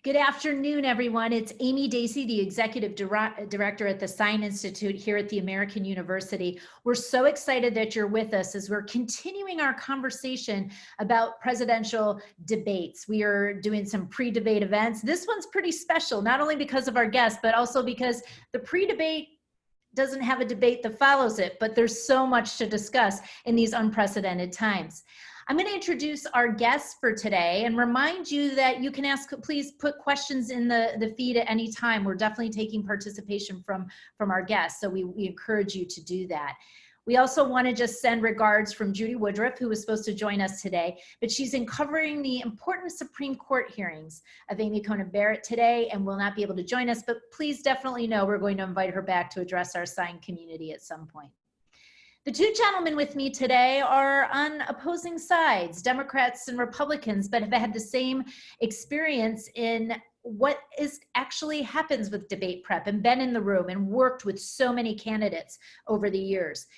Good afternoon, everyone. It's Amy Dacey, the Executive Director at the Sine Institute here at the American University. We're so excited that you're with us as we're continuing our conversation about presidential debates. We are doing some pre-debate events. This one's pretty special, not only because of our guests, but also because the pre-debate doesn't have a debate that follows it, but there's so much to discuss in these unprecedented times. I'm going to introduce our guests for today and remind you that you can please put questions in the feed at any time. We're definitely taking participation from our guests, so we encourage you to do that. We also want to just send regards from Judy Woodruff, who was supposed to join us today, but she's in covering the important Supreme Court hearings of Amy Coney Barrett today and will not be able to join us, but please definitely know we're going to invite her back to address our Sine community at some point. The two gentlemen with me today are on opposing sides, Democrats and Republicans, but have had the same experience in what actually happens with debate prep and been in the room and worked with so many candidates over the years.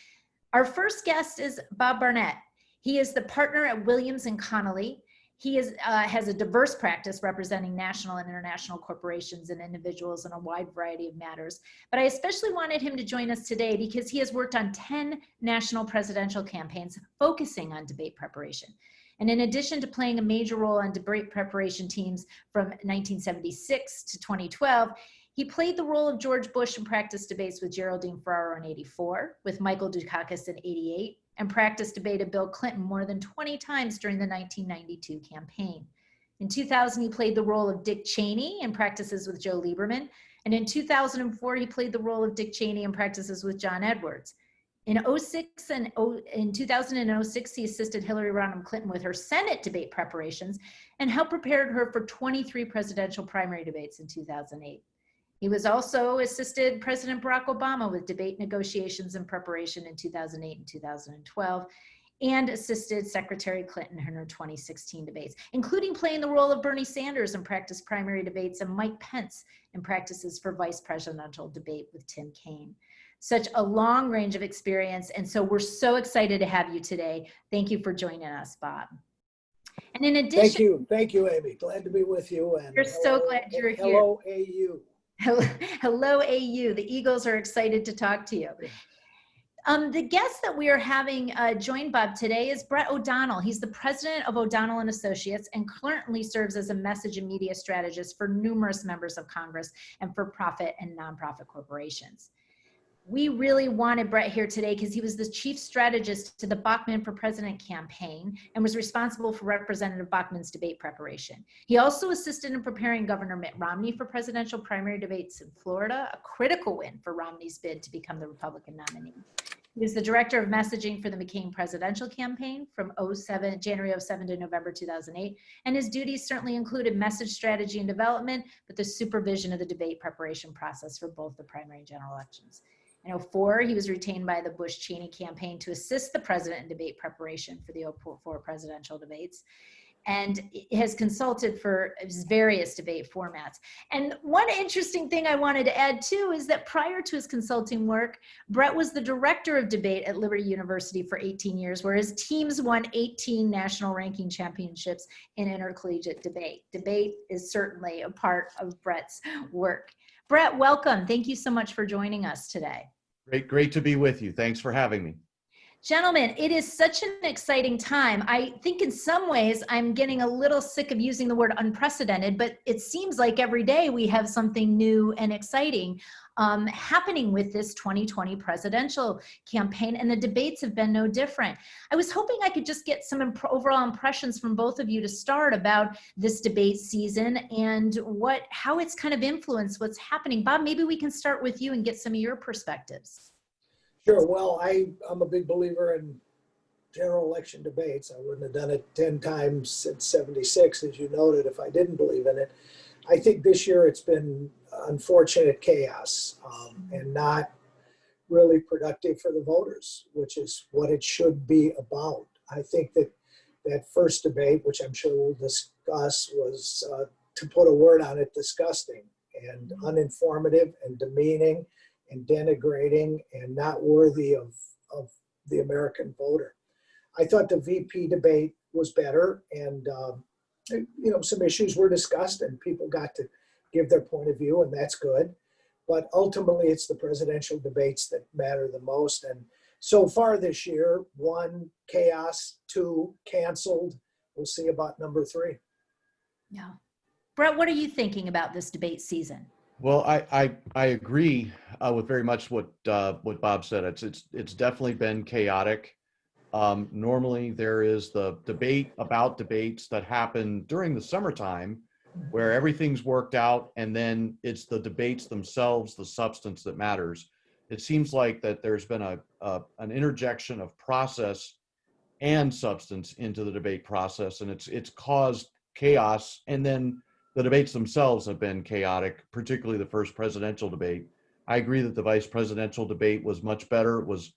Our first guest is Bob Barnett. He is the partner at Williams & Connolly. He has a diverse practice representing national and international corporations and individuals in a wide variety of matters. But I especially wanted him to join us today because he has worked on 10 national presidential campaigns focusing on debate preparation. And in addition to playing a major role on debate preparation teams from 1976 to 2012, he played the role of George Bush in practice debates with Geraldine Ferraro in '84, with Michael Dukakis in '88, and practice debated Bill Clinton more than 20 times during the 1992 campaign. In 2000, he played the role of Dick Cheney in practices with Joe Lieberman. And in 2004, he played the role of Dick Cheney in practices with John Edwards. In 2006, he assisted Hillary Rodham Clinton with her Senate debate preparations and helped prepare her for 23 presidential primary debates in 2008. He was also assisted President Barack Obama with debate negotiations and preparation in 2008 and 2012, and assisted Secretary Clinton in her 2016 debates, including playing the role of Bernie Sanders in practice primary debates and Mike Pence in practices for vice presidential debate with Tim Kaine. Such a long range of experience, and so we're so excited to have you today. Thank you for joining us, Bob. And in addition— Thank you, Amy. Glad to be with you. And we're so glad you're here. Hello, AU. Hello, AU. The Eagles are excited to talk to you. The guest that we are having join Bob today is Brett O'Donnell. He's the president of O'Donnell and Associates and currently serves as a message and media strategist for numerous members of Congress and for profit and nonprofit corporations. We really wanted Brett here today because he was the chief strategist to the Bachmann for President campaign and was responsible for Representative Bachmann's debate preparation. He also assisted in preparing Governor Mitt Romney for presidential primary debates in Florida, a critical win for Romney's bid to become the Republican nominee. He was the director of messaging for the McCain presidential campaign from January 07 to November 2008, and his duties certainly included message strategy and development, but the supervision of the debate preparation process for both the primary and general elections. In 2004, he was retained by the Bush-Cheney campaign to assist the president in debate preparation for the 2004 presidential debates, and has consulted for various debate formats. And one interesting thing I wanted to add too is that prior to his consulting work, Brett was the director of debate at Liberty University for 18 years, where his teams won 18 national ranking championships in intercollegiate debate. Debate is certainly a part of Brett's work. Brett, welcome. Thank you so much for joining us today. Great to be with you. Thanks for having me. Gentlemen, it is such an exciting time. I think in some ways I'm getting a little sick of using the word unprecedented, but it seems like every day we have something new and exciting happening with this 2020 presidential campaign, and the debates have been no different. I was hoping I could just get some overall impressions from both of you to start about this debate season and how it's kind of influenced what's happening. Bob, maybe we can start with you and get some of your perspectives. Sure. Well, I'm a big believer in general election debates. I wouldn't have done it 10 times since '76, as you noted, if I didn't believe in it. I think this year it's been unfortunate chaos and not really productive for the voters, which is what it should be about. I think that first debate, which I'm sure we'll discuss, was, to put a word on it, disgusting and uninformative and demeaning and denigrating and not worthy of the American voter. I thought the VP debate was better, and some issues were discussed and people got to give their point of view, and that's good. But ultimately, it's the presidential debates that matter the most. And so far this year, 1, chaos, 2, canceled. We'll see about number 3. Yeah. Brett, what are you thinking about this debate season? Well, I agree with very much what Bob said. It's definitely been chaotic. Normally, there is the debate about debates that happen during the summertime, where everything's worked out, and then it's the debates themselves, the substance that matters. It seems like that there's been an interjection of process and substance into the debate process, and it's caused chaos. And then the debates themselves have been chaotic, particularly the first presidential debate. I agree that the vice presidential debate was much better. It was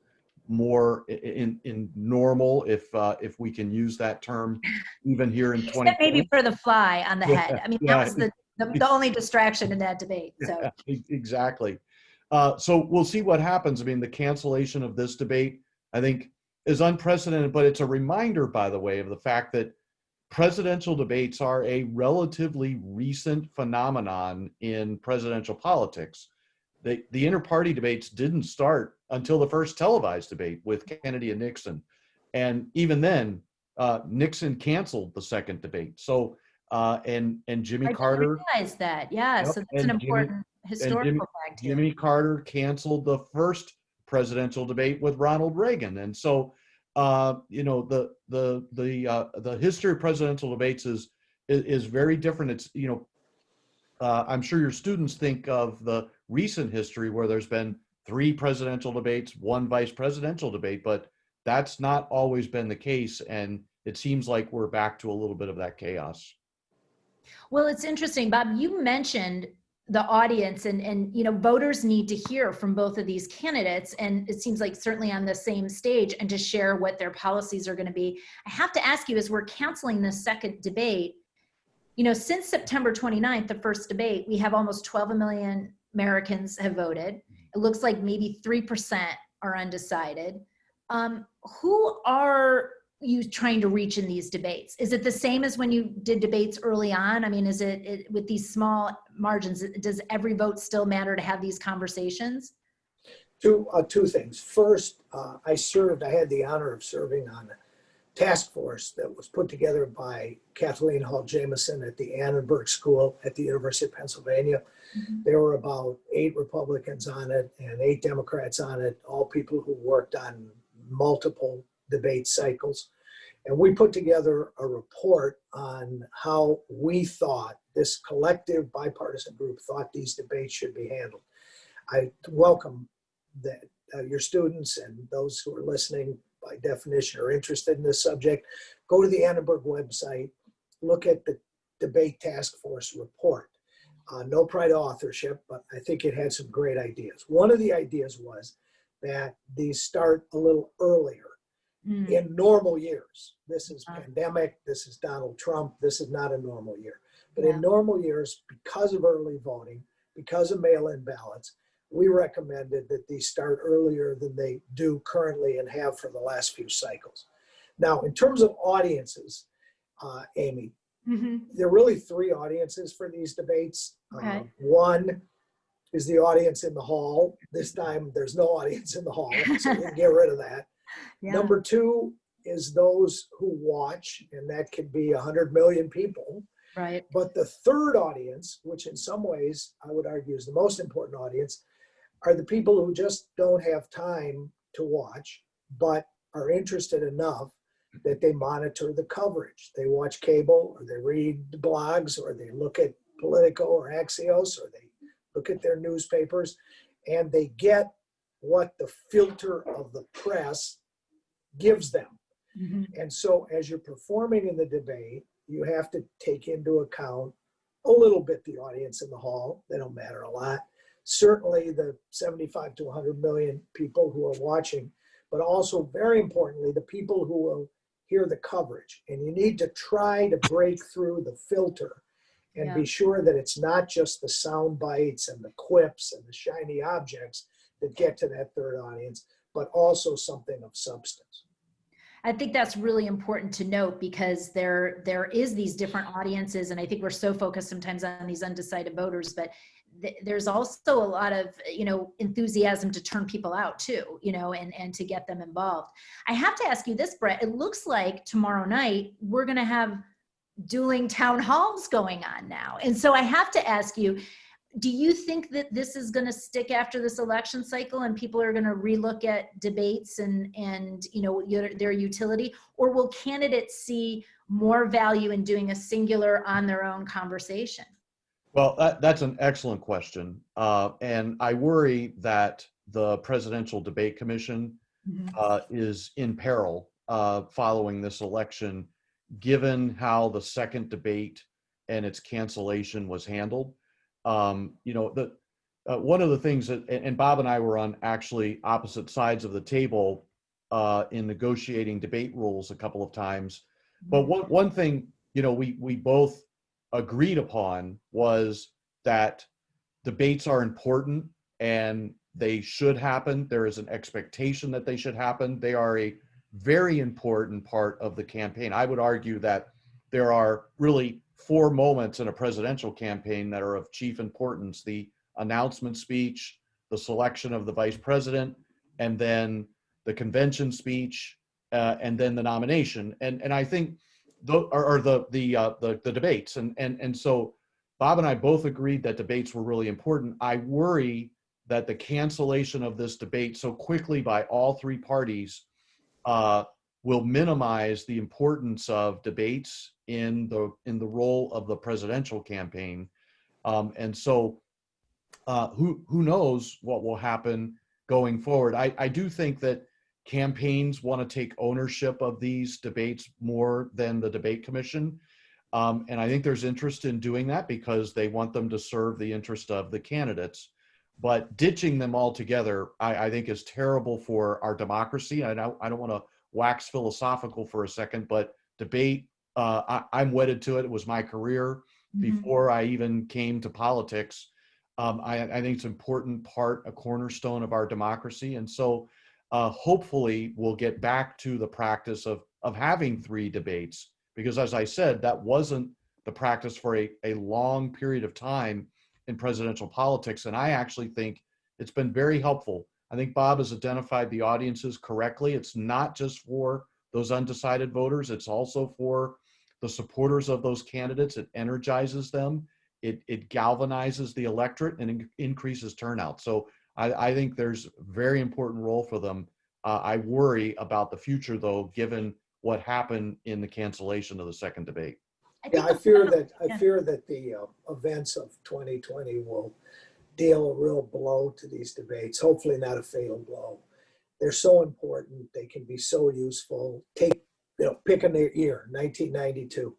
more in normal, if we can use that term, even here in 2020. Maybe for the fly on the head. I mean, that was the only distraction in that debate. So Yeah, exactly. So we'll see what happens. I mean, the cancellation of this debate, I think, is unprecedented, but it's a reminder, by the way, of the fact that presidential debates are a relatively recent phenomenon in presidential politics. The inter-party debates didn't start until the first televised debate with Kennedy and Nixon. And even then, Nixon canceled the second debate. So, and Jimmy Carter. I realized that. Yeah. Yep, So that's an important historical fact here. Jimmy Carter canceled the first presidential debate with Ronald Reagan. And so, the history of presidential debates is very different. It's, I'm sure your students think of the recent history where there's been 3 presidential debates, 1 vice presidential debate, but that's not always been the case. And it seems like we're back to a little bit of that chaos. Well, it's interesting, Bob, you mentioned the audience and voters need to hear from both of these candidates. And it seems like certainly on the same stage and to share what their policies are going to be. I have to ask you, as we're canceling this second debate, since September 29th, the first debate, we have almost 12 million Americans have voted. It looks like maybe 3% are undecided. Who are you trying to reach in these debates? Is it the same as when you did debates early on? I mean, is it with these small margins, does every vote still matter to have these conversations? Two things. First, I had the honor of serving on a task force that was put together by Kathleen Hall Jameson at the Annenberg School at the University of Pennsylvania. Mm-hmm. There were about 8 Republicans on it and 8 Democrats on it, all people who worked on multiple debate cycles. And we put together a report on how we thought, this collective bipartisan group thought these debates should be handled. I welcome that your students and those who are listening by definition are interested in this subject. Go to the Annenberg website, look at the debate task force report. No pride of authorship, but I think it had some great ideas. One of the ideas was that these start a little earlier. In normal years. This is pandemic, this is Donald Trump, this is not a normal year. But in normal years, because of early voting, because of mail-in ballots, we recommended that these start earlier than they do currently and have for the last few cycles. Now, in terms of audiences, Amy, there are really 3 audiences for these debates. Okay. One is the audience in the hall. This time, there's no audience in the hall, so we can get rid of that. Yeah. Number 2 is those who watch, and that can be 100 million people. Right. But the third audience, which in some ways I would argue is the most important audience, are the people who just don't have time to watch, but are interested enough that they monitor the coverage. They watch cable, or they read blogs, or they look at Politico or Axios, or they look at their newspapers, and they get what the filter of the press gives them. Mm-hmm. And so as you're performing in the debate, you have to take into account a little bit the audience in the hall. They don't matter a lot. Certainly the 75 to 100 million people who are watching, but also very importantly, the people who will hear the coverage. And you need to try to break through the filter and be sure that it's not just the sound bites and the quips and the shiny objects that get to that third audience, but also something of substance. I think that's really important to note because there is these different audiences, and I think we're so focused sometimes on these undecided voters, but there's also a lot of, enthusiasm to turn people out too, and to get them involved. I have to ask you this, Brett. It looks like tomorrow night we're going to have dueling town halls going on now, and so I have to ask you, do you think that this is going to stick after this election cycle and people are going to relook at debates and their utility, or will candidates see more value in doing a singular on their own conversation? Well, that's an excellent question. And I worry that the Presidential Debate Commission is in peril following this election, given how the second debate and its cancellation was handled. One of the things that, and Bob and I were on actually opposite sides of the table in negotiating debate rules a couple of times. But one thing, we both agreed upon was that debates are important and they should happen. There is an expectation that they should happen. They are a very important part of the campaign. I would argue that there are really 4 moments in a presidential campaign that are of chief importance: the announcement speech, the selection of the vice president, and then the convention speech, and then the nomination. And I think the debates. And so Bob and I both agreed that debates were really important. I worry that the cancellation of this debate so quickly by all 3 parties will minimize the importance of debates in the role of the presidential campaign. And so who knows what will happen going forward. I do think that campaigns want to take ownership of these debates more than the debate commission. And I think there's interest in doing that because they want them to serve the interest of the candidates. But ditching them altogether, I think is terrible for our democracy. I don't want to wax philosophical for a second, but debate, I'm wedded to it. It was my career before I even came to politics. I think it's an important part, a cornerstone of our democracy. And so hopefully we'll get back to the practice of having 3 debates, because as I said, that wasn't the practice for a long period of time in presidential politics. And I actually think it's been very helpful. I think Bob has identified the audiences correctly. It's not just for those undecided voters. It's also for the supporters of those candidates. It energizes them. It galvanizes the electorate and increases turnout. So I think there's a very important role for them. I worry about the future, though, given what happened in the cancellation of the second debate. Yeah, I fear that the events of 2020 will deal a real blow to these debates. Hopefully, not a fatal blow. They're so important. They can be so useful. Pick in their year, 1992.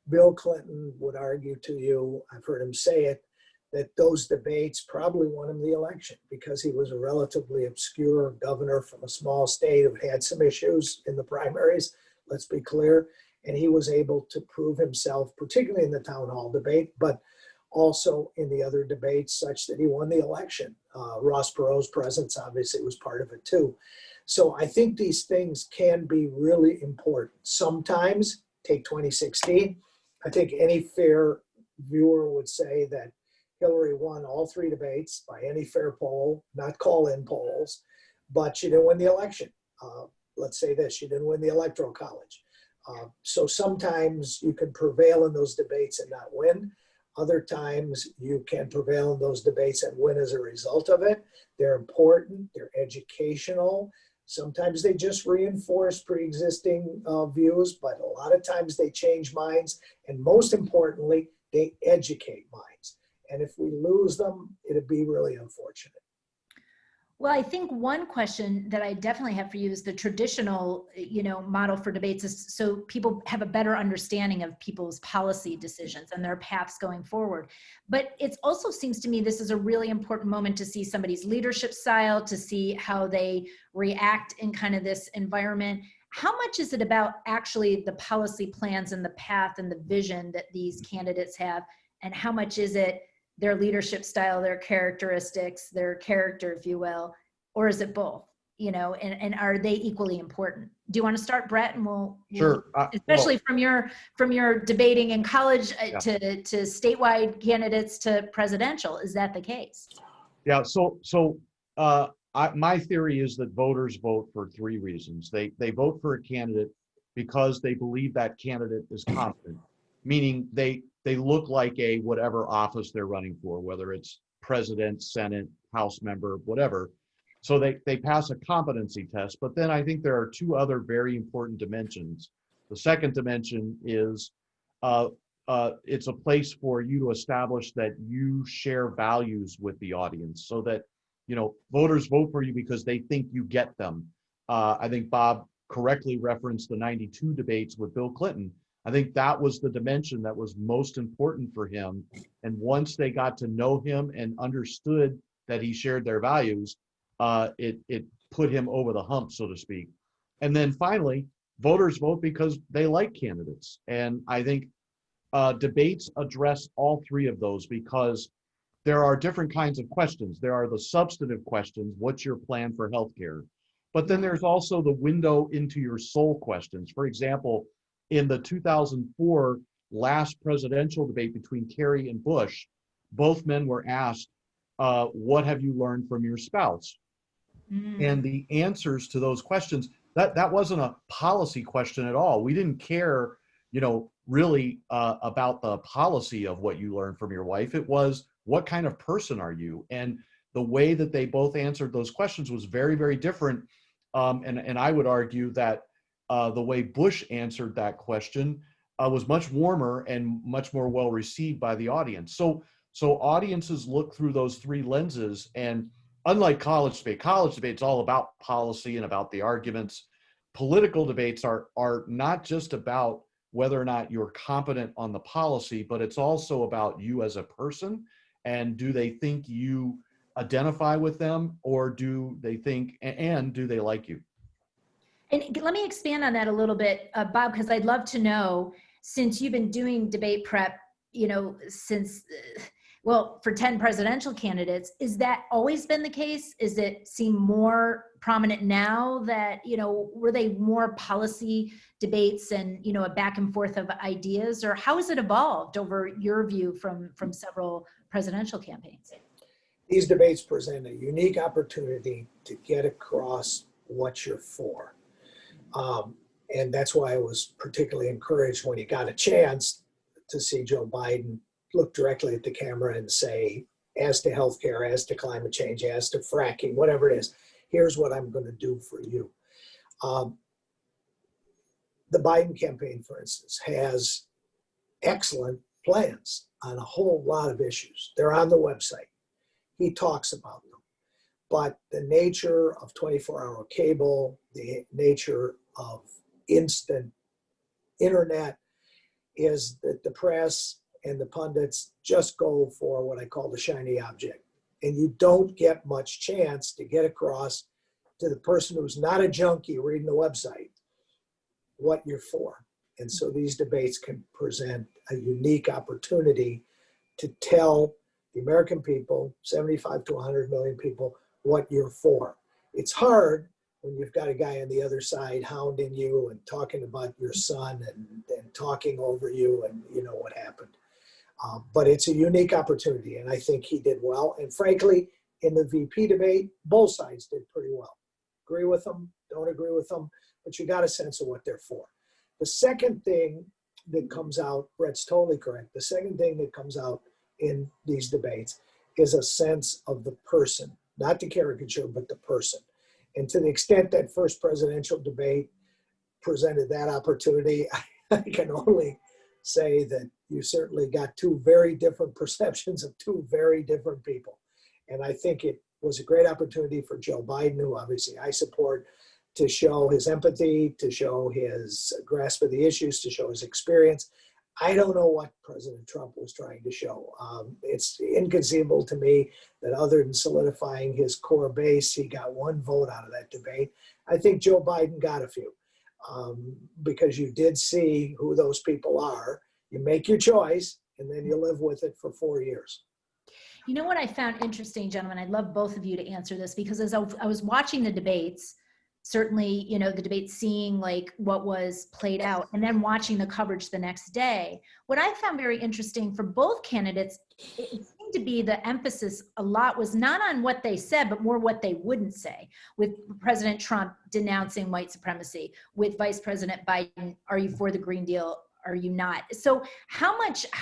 Bill Clinton would argue to you, I've heard him say it, that those debates probably won him the election because he was a relatively obscure governor from a small state who had some issues in the primaries, let's be clear. And he was able to prove himself, particularly in the town hall debate, but also in the other debates, such that he won the election. Ross Perot's presence obviously was part of it too. So I think these things can be really important. Sometimes, take 2016, I think any fair viewer would say that Hillary won all 3 debates by any fair poll, not call-in polls, but she didn't win the election. Let's say this, she didn't win the Electoral College. So sometimes you can prevail in those debates and not win. Other times you can prevail in those debates and win as a result of it. They're important, they're educational. Sometimes they just reinforce pre-existing views, but a lot of times they change minds. And most importantly, they educate minds. And if we lose them, it'd be really unfortunate. Well, I think one question that I definitely have for you is the traditional, model for debates is so people have a better understanding of people's policy decisions and their paths going forward. But it also seems to me this is a really important moment to see somebody's leadership style, to see how they react in kind of this environment. How much is it about actually the policy plans and the path and the vision that these candidates have? And how much is it their leadership style, their characteristics, their character, if you will, or is it both? and are they equally important? Do you want to start, Brett? And we'll Sure. especially from your debating in college Yeah. to statewide candidates to presidential. Is that the case? Yeah. My theory is that voters vote for three reasons. They vote for a candidate because they believe that candidate is competent, meaning they look like a whatever office they're running for, whether it's president, Senate, House member, whatever. So they pass a competency test. But then I think there are two other very important dimensions. The second dimension is it's a place for you to establish that you share values with the audience, so that voters vote for you because they think you get them. I think Bob correctly referenced the 92 debates with Bill Clinton. I think that was the dimension that was most important for him. And once they got to know him and understood that he shared their values, it put him over the hump, so to speak. And then finally, voters vote because they like candidates. And I think debates address all three of those, because there are different kinds of questions. There are the substantive questions. What's your plan for healthcare? But then there's also the window into your soul questions. For example, in the 2004 last presidential debate between Kerry and Bush, both men were asked, what have you learned from your spouse? And the answers to those questions, that wasn't a policy question at all. We didn't care, really about the policy of what you learned from your wife. It was, what kind of person are you? And the way that they both answered those questions was very, very different. And I would argue that the way Bush answered that question was much warmer and much more well received by the audience. So audiences look through those three lenses. And unlike college debate's all about policy and about the arguments. Political debates are not just about whether or not you're competent on the policy, but it's also about you as a person. And do they think you identify with them, or do they like you? And let me expand on that a little bit, Bob, because I'd love to know, since you've been doing debate prep, since, for 10 presidential candidates, is that always been the case? Is it seem more prominent now that, were they more policy debates and, a back and forth of ideas, or how has it evolved over your view from several presidential campaigns? These debates present a unique opportunity to get across what you're for. And that's why I was particularly encouraged when he got a chance to see Joe Biden look directly at the camera and say, as to healthcare, as to climate change, as to fracking, whatever it is, here's what I'm going to do for you. The Biden campaign, for instance, has excellent plans on a whole lot of issues. They're on the website. He talks about them. But the nature of 24-hour cable, the nature of instant internet, is that the press and the pundits just go for what I call the shiny object. And you don't get much chance to get across to the person who's not a junkie reading the website what you're for. And so these debates can present a unique opportunity to tell the American people, 75 to 100 million people, what you're for. It's hard when you've got a guy on the other side hounding you and talking about your son and talking over you and what happened. But it's a unique opportunity, and I think he did well. And frankly, in the VP debate, both sides did pretty well. Agree with them, don't agree with them, but you got a sense of what they're for. The second thing that comes out, Brett's totally correct, the second thing that comes out in these debates is a sense of the person, not the caricature, but the person. And to the extent that first presidential debate presented that opportunity, I can only say that you certainly got two very different perceptions of two very different people. And I think it was a great opportunity for Joe Biden, who obviously I support, to show his empathy, to show his grasp of the issues, to show his experience. I don't know what President Trump was trying to show. It's inconceivable to me that other than solidifying his core base, he got one vote out of that debate. I think Joe Biden got a few because you did see who those people are. You make your choice and then you live with it for 4 years. You know what I found interesting, gentlemen? I'd love both of you to answer this, because as I was watching the debates, certainly, you know, the debates, seeing like what was played out, and then watching the coverage the next day, what I found very interesting for both candidates, it seemed to be the emphasis a lot was not on what they said, but more what they wouldn't say. With President Trump denouncing white supremacy, with Vice President Biden, are you for the Green Deal? Are you not? So how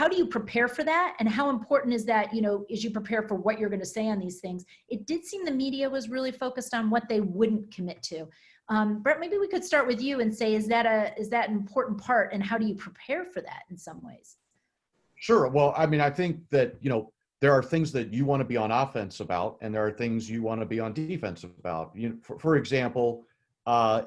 do you prepare for that? And how important is that, you know, as you prepare for what you're going to say on these things? It did seem the media was really focused on what they wouldn't commit to. Brett, maybe we could start with you and say, is that an important part, and how do you prepare for that in some ways? Sure. Well, I mean, I think that, you know, there are things that you want to be on offense about, and there are things you want to be on defense about. You know, for example,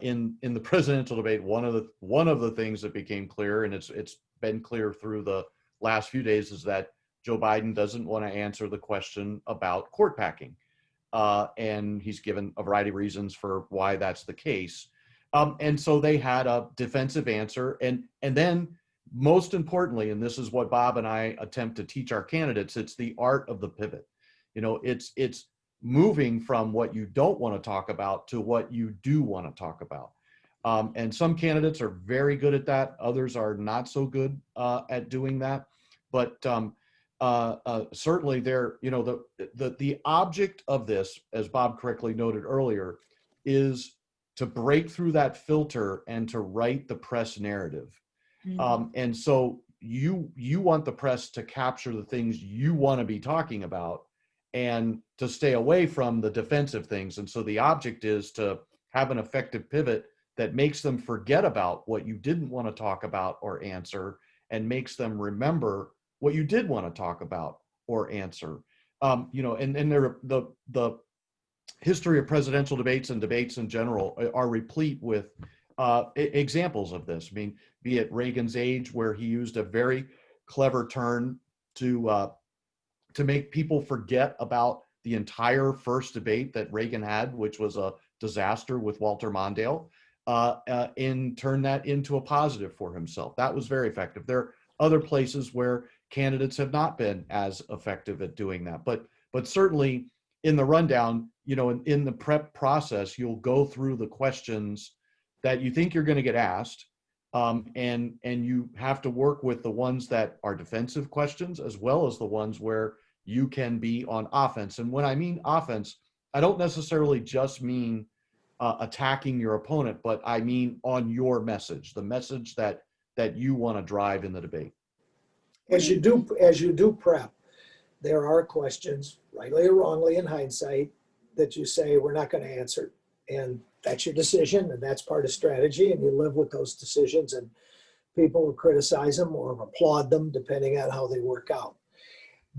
in the presidential debate, one of the things that became clear, and it's been clear through the last few days, is that Joe Biden doesn't want to answer the question about court packing, and he's given a variety of reasons for why that's the case. And so they had a defensive answer, and then most importantly, and this is what Bob and I attempt to teach our candidates, it's the art of the pivot. You know, it's moving from what you don't want to talk about to what you do want to talk about. And some candidates are very good at that. Others are not so good at doing that. But certainly there, you know, the object of this, as Bob correctly noted earlier, is to break through that filter and to write the press narrative. And so you want the press to capture the things you want to be talking about, and to stay away from the defensive things. And so the object is to have an effective pivot that makes them forget about what you didn't want to talk about or answer, and makes them remember what you did want to talk about or answer. You know, and the history of presidential debates and debates in general are replete with examples of this. I mean, be it Reagan's age, where he used a very clever turn to make people forget about the entire first debate that Reagan had, which was a disaster with Walter Mondale, and turn that into a positive for himself. That was very effective. There are other places where candidates have not been as effective at doing that. But certainly in the rundown, you know, in the prep process, you'll go through the questions that you think you're going to get asked, and you have to work with the ones that are defensive questions, as well as the ones where you can be on offense. And when I mean offense, I don't necessarily just mean attacking your opponent, but I mean on your message, the message that you want to drive in the debate. As you do prep, there are questions, rightly or wrongly in hindsight, that you say we're not going to answer. And that's your decision, and that's part of strategy, and you live with those decisions, and people will criticize them or applaud them depending on how they work out.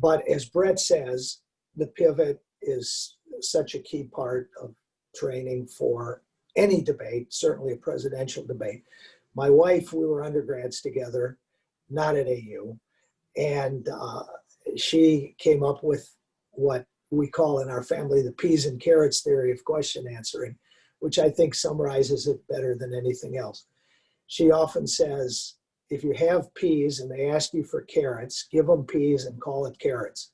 But as Brett says, the pivot is such a key part of training for any debate, certainly a presidential debate. My wife, we were undergrads together, not at AU, and she came up with what we call in our family the peas and carrots theory of question answering, which I think summarizes it better than anything else. She often says, if you have peas and they ask you for carrots, give them peas and call it carrots.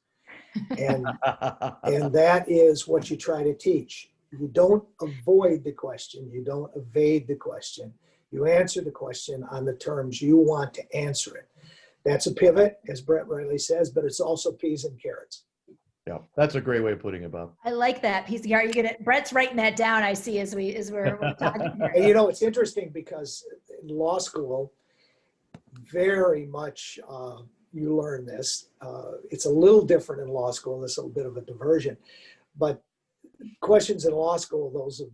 And that is what you try to teach. You don't avoid the question. You don't evade the question. You answer the question on the terms you want to answer it. That's a pivot, as Brett rightly says, but it's also peas and carrots. Yeah, that's a great way of putting it, Bob. I like that. Are you gonna? Brett's writing that down. I see as we're talking here. And you know, it's interesting because in law school, very much you learn this. It's a little different in law school. This is a little bit of a diversion, but questions in law school, those of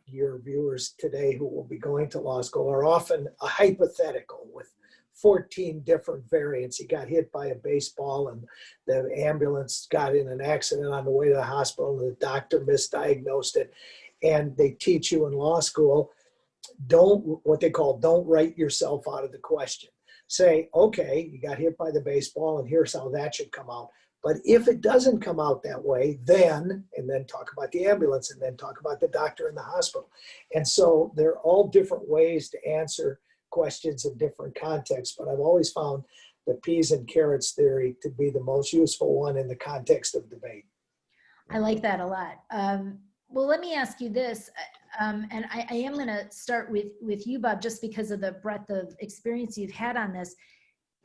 your viewers today who will be going to law school, are often a hypothetical with 14 different variants. He got hit by a baseball and the ambulance got in an accident on the way to the hospital and the doctor misdiagnosed it. And they teach you in law school, what they call don't write yourself out of the question. Say, okay, you got hit by the baseball and here's how that should come out. But if it doesn't come out that way, then talk about the ambulance and then talk about the doctor in the hospital. And so they're all different ways to answer questions in different contexts, but I've always found the peas and carrots theory to be the most useful one in the context of debate. I like that a lot. Well, let me ask you this, and I am going to start with you, Bob, just because of the breadth of experience you've had on this.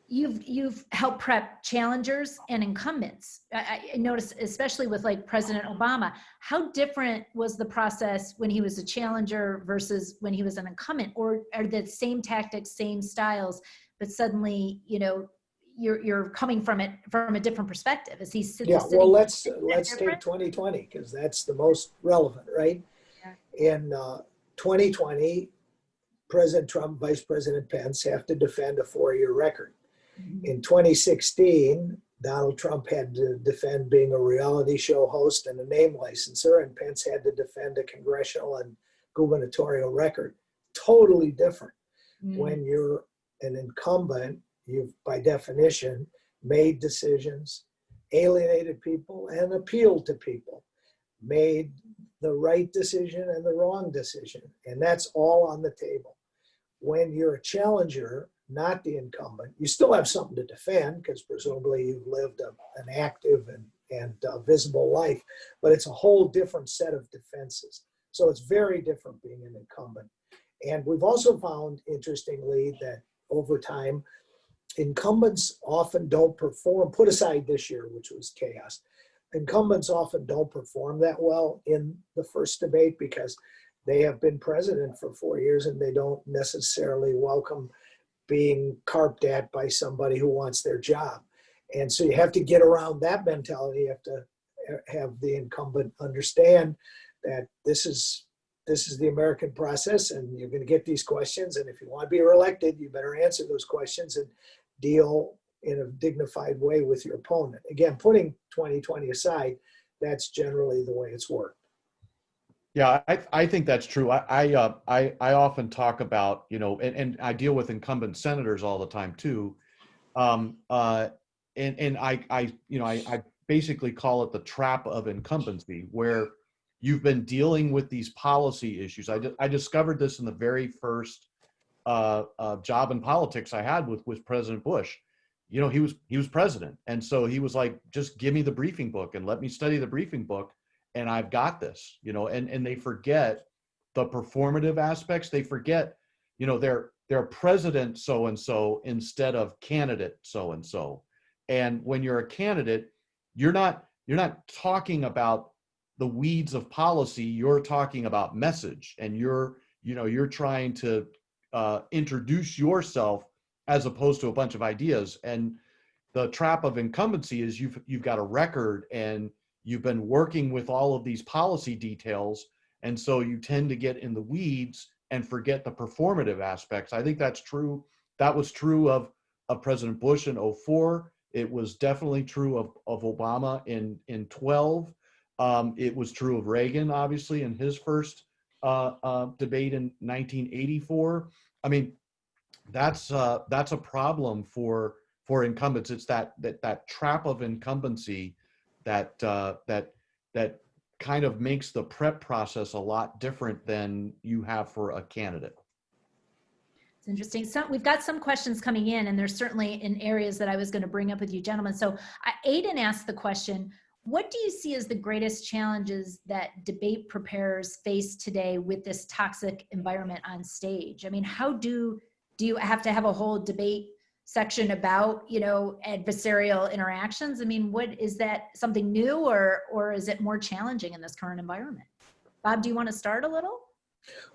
You've helped prep challengers and incumbents. I noticed, especially with like President Obama, how different was the process when he was a challenger versus when he was an incumbent, or are the same tactics, same styles, but suddenly, you know, you're coming from it from a different perspective? Is he Yeah, sitting? well, let's take 2020 because that's the most relevant, right? Yeah. In 2020, President Trump, Vice President Pence have to defend a 4-year record. In 2016, Donald Trump had to defend being a reality show host and a name licenser, and Pence had to defend a congressional and gubernatorial record. Totally different. When you're an incumbent, you've, by definition, made decisions, alienated people, and appealed to people, made the right decision and the wrong decision, and that's all on the table. When you're a challenger, not the incumbent, you still have something to defend because presumably you've lived an active and visible life, but it's a whole different set of defenses. So it's very different being an incumbent. And we've also found, interestingly, that over time, incumbents often don't perform, put aside this year, which was chaos, incumbents often don't perform that well in the first debate because they have been president for 4 years and they don't necessarily welcome being carped at by somebody who wants their job. And so you have to get around that mentality. You have to have the incumbent understand that this is the American process and you're going to get these questions. And if you want to be reelected, you better answer those questions and deal in a dignified way with your opponent. Again, putting 2020 aside, that's generally the way it's worked. Yeah, I think that's true. I often talk about, you know, and I deal with incumbent senators all the time too. And I basically call it the trap of incumbency, where you've been dealing with these policy issues. I discovered this in the very first job in politics I had with President Bush. You know, he was president, and so he was like, just give me the briefing book and let me study the briefing book, and I've got this. You know, and they forget the performative aspects. They forget, you know, they're president so and so instead of candidate so and so. And when you're a candidate, you're not talking about the weeds of policy. You're talking about message, and you're trying to introduce yourself as opposed to a bunch of ideas. And the trap of incumbency is you've got a record and you've been working with all of these policy details, and so you tend to get in the weeds and forget the performative aspects. I think that's true. That was true of President Bush in 2004. It was definitely true of Obama in 2012. It was true of Reagan, obviously, in his first debate in 1984. I mean, that's a problem for incumbents. It's that trap of incumbency that kind of makes the prep process a lot different than you have for a candidate. It's interesting. So we've got some questions coming in, and there's certainly in areas that I was going to bring up with you gentlemen. So Aiden asked the question, what do you see as the greatest challenges that debate preparers face today with this toxic environment on stage? I mean, how do you have to have a whole debate section about, you know, adversarial interactions? I mean, what is that, something new, or is it more challenging in this current environment? Bob, do you want to start a little?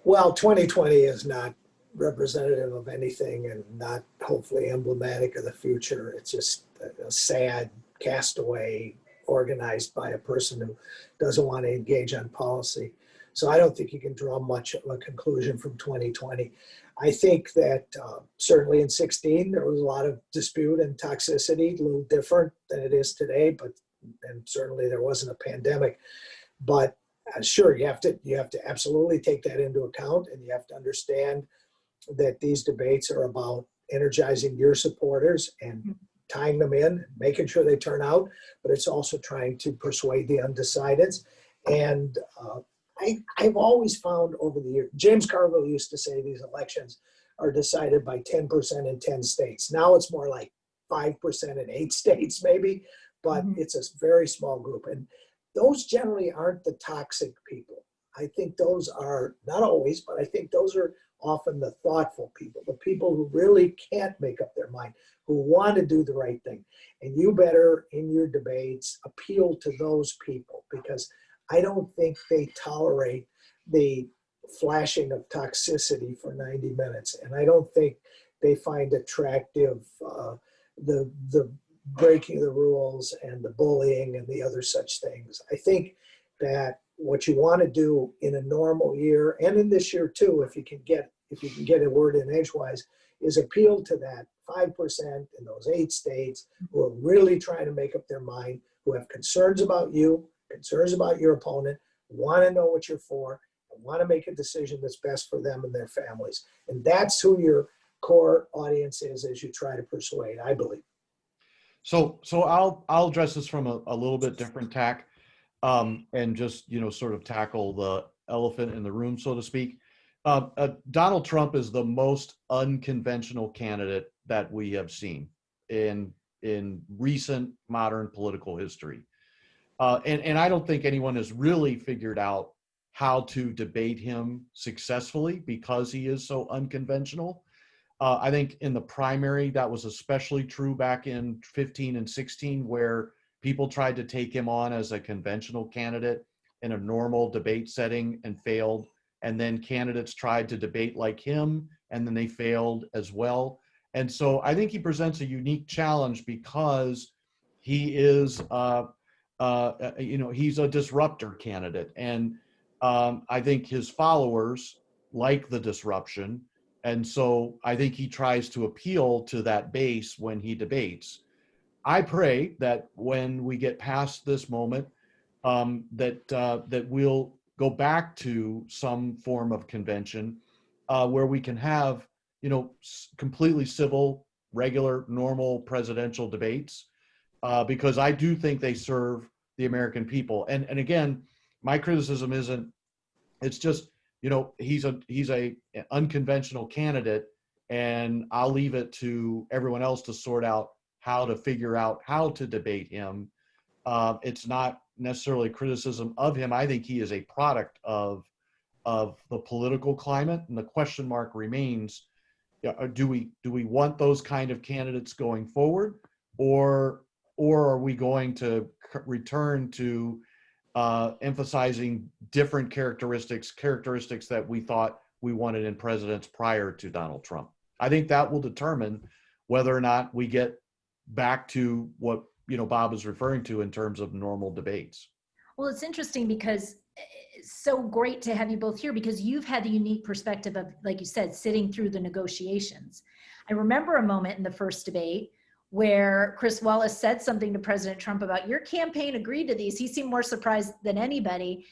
Well, 2020 is not representative of anything and not hopefully emblematic of the future. It's just a sad castaway organized by a person who doesn't want to engage on policy. So I don't think you can draw much of a conclusion from 2020. I think that certainly in 2016, there was a lot of dispute and toxicity, a little different than it is today, and certainly there wasn't a pandemic. But sure, you have to absolutely take that into account, and you have to understand that these debates are about energizing your supporters and tying them in, making sure they turn out, but it's also trying to persuade the undecideds. And I've always found over the years, James Carville used to say these elections are decided by 10% in 10 states. Now it's more like 5% in 8 states maybe, but Mhm. it's a very small group. And those generally aren't the toxic people. I think those are, not always, but I think those are often the thoughtful people, the people who really can't make up their mind, who want to do the right thing. And you better, in your debates, appeal to those people, because I don't think they tolerate the flashing of toxicity for 90 minutes. And I don't think they find attractive the breaking the rules and the bullying and the other such things. I think that what you want to do in a normal year, and in this year too, if you can get a word in edgewise, is appeal to that 5% in those 8 states who are really trying to make up their mind, who have concerns about you, concerns about your opponent, want to know what you're for, and want to make a decision that's best for them and their families. And that's who your core audience is as you try to persuade, I believe. So I'll address this from a little bit different tack, and just, sort of tackle the elephant in the room, so to speak. Donald Trump is the most unconventional candidate that we have seen in recent modern political history. And I don't think anyone has really figured out how to debate him successfully because he is so unconventional. I think in the primary, that was especially true back in 15 and 16, where people tried to take him on as a conventional candidate in a normal debate setting and failed. And then candidates tried to debate like him, and then they failed as well. And so I think he presents a unique challenge because he is, he's a disruptor candidate. And I think his followers like the disruption. And so I think he tries to appeal to that base when he debates. I pray that when we get past this moment, that we'll go back to some form of convention where we can have, completely civil, regular, normal presidential debates, because I do think they serve the American people. And again, my criticism isn't. It's just, he's a unconventional candidate, and I'll leave it to everyone else to sort out how to figure out how to debate him. It's not necessarily criticism of him. I think he is a product of the political climate, and the question mark remains: do we want those kind of candidates going forward, or are we going to return to emphasizing different characteristics that we thought we wanted in presidents prior to Donald Trump? I think that will determine whether or not we get back to what Bob is referring to in terms of normal debates. Well, it's interesting because it's so great to have you both here, because you've had the unique perspective of, like you said, sitting through the negotiations. I remember a moment in the first debate where Chris Wallace said something to President Trump about, your campaign agreed to these. He seemed more surprised than anybody.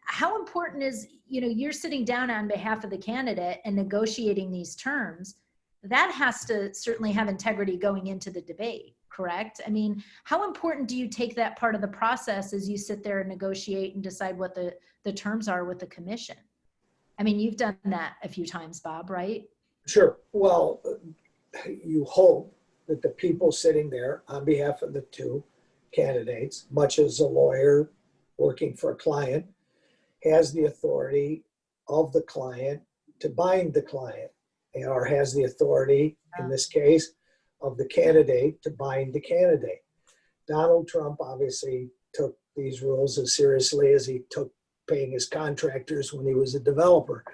How important is, you're sitting down on behalf of the candidate and negotiating these terms? That has to certainly have integrity going into the debate, correct? I mean, how important do you take that part of the process as you sit there and negotiate and decide what the terms are with the commission? I mean, you've done that a few times, Bob, right? Sure. Well, you hope that the people sitting there on behalf of the two candidates, much as a lawyer working for a client, has the authority of the client to bind the client, or has the authority, in this case, of the candidate to bind the candidate. Donald Trump obviously took these rules as seriously as he took paying his contractors when he was a developer.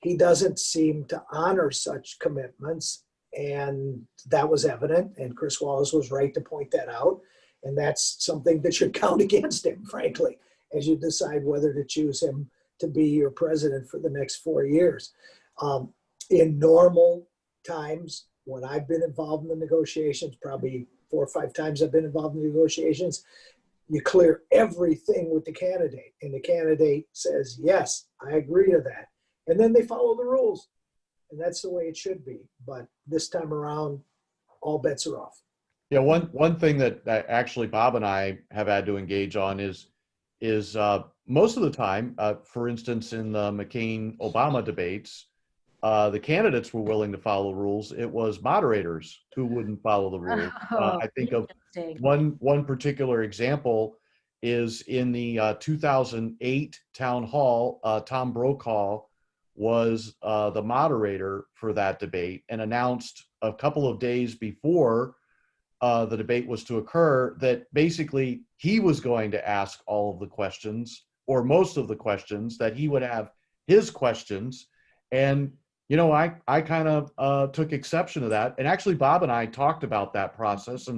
He doesn't seem to honor such commitments, and that was evident, and Chris Wallace was right to point that out, and that's something that should count against him, frankly, as you decide whether to choose him to be your president for the next 4 years. In normal times, when I've been involved in the negotiations, probably 4 or 5 times I've been involved in the negotiations, you clear everything with the candidate, and the candidate says, yes, I agree to that. And then they follow the rules. And that's the way it should be. But this time around, all bets are off. Yeah, one thing that actually Bob and I have had to engage on is most of the time, for instance, in the McCain-Obama debates, the candidates were willing to follow rules. It was moderators who wouldn't follow the rules. Oh, I think of interesting. one particular example is in the 2008 town hall. Tom Brokaw was the moderator for that debate and announced a couple of days before the debate was to occur that basically he was going to ask all of the questions or most of the questions, that he would have his questions. And, you know, I kind of took exception to that. And actually, Bob and I talked about that process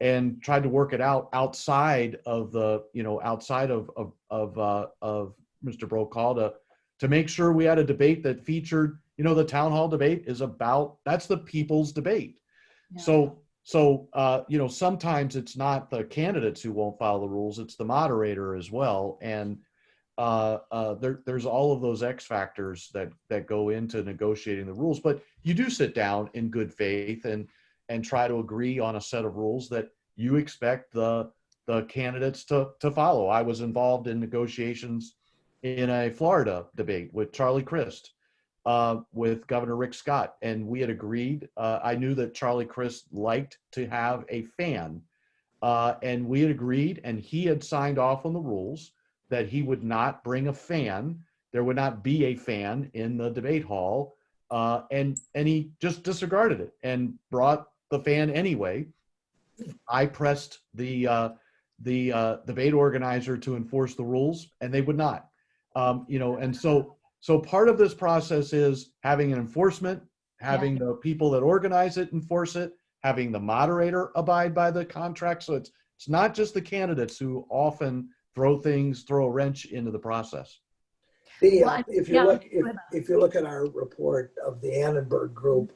and tried to work it out outside of the, you know, outside of Mr. Brokaw to make sure we had a debate that featured, you know, the town hall debate is about, that's the people's debate. Yeah. So, you know, sometimes it's not the candidates who won't follow the rules, it's the moderator as well. And there's all of those X factors that go into negotiating the rules. But you do sit down in good faith and try to agree on a set of rules that you expect the candidates to follow. I was involved in negotiations in a Florida debate with Charlie Crist, with Governor Rick Scott, and we had agreed. I knew that Charlie Crist liked to have a fan, and we had agreed, and he had signed off on the rules that he would not bring a fan. There would not be a fan in the debate hall, and he just disregarded it and brought the fan anyway. I pressed the debate organizer to enforce the rules, and they would not. You know, and so part of this process is having an enforcement, having the people that organize it enforce it, having the moderator abide by the contract. So it's not just the candidates who often throw a wrench into the process. If you look at our report of the Annenberg group,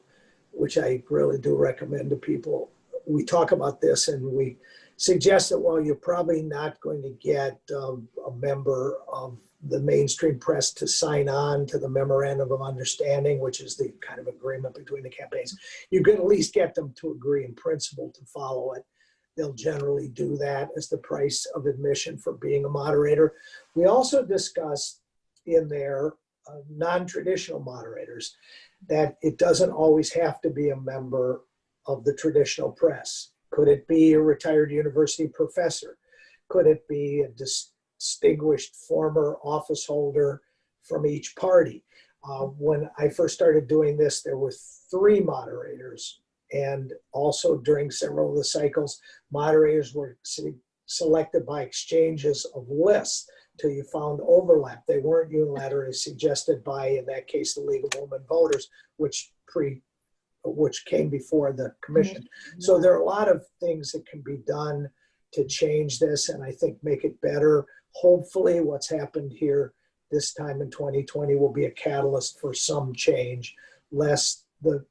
which I really do recommend to people, we talk about this and we suggest that while you're probably not going to get a member of the mainstream press to sign on to the memorandum of understanding, which is the kind of agreement between the campaigns, you can at least get them to agree in principle to follow it. They'll generally do that as the price of admission for being a moderator. We also discussed in there non-traditional moderators, that it doesn't always have to be a member of the traditional press. Could it be a retired university professor? Could it be a distinguished former office holder from each party? When I first started doing this, there were 3 moderators. And also during several of the cycles, moderators were selected by exchanges of lists till you found overlap. They weren't unilaterally suggested by, in that case, the League of Women Voters, which came before the commission. So there are a lot of things that can be done to change this and I think make it better. Hopefully what's happened here this time in 2020 will be a catalyst for some change, lest the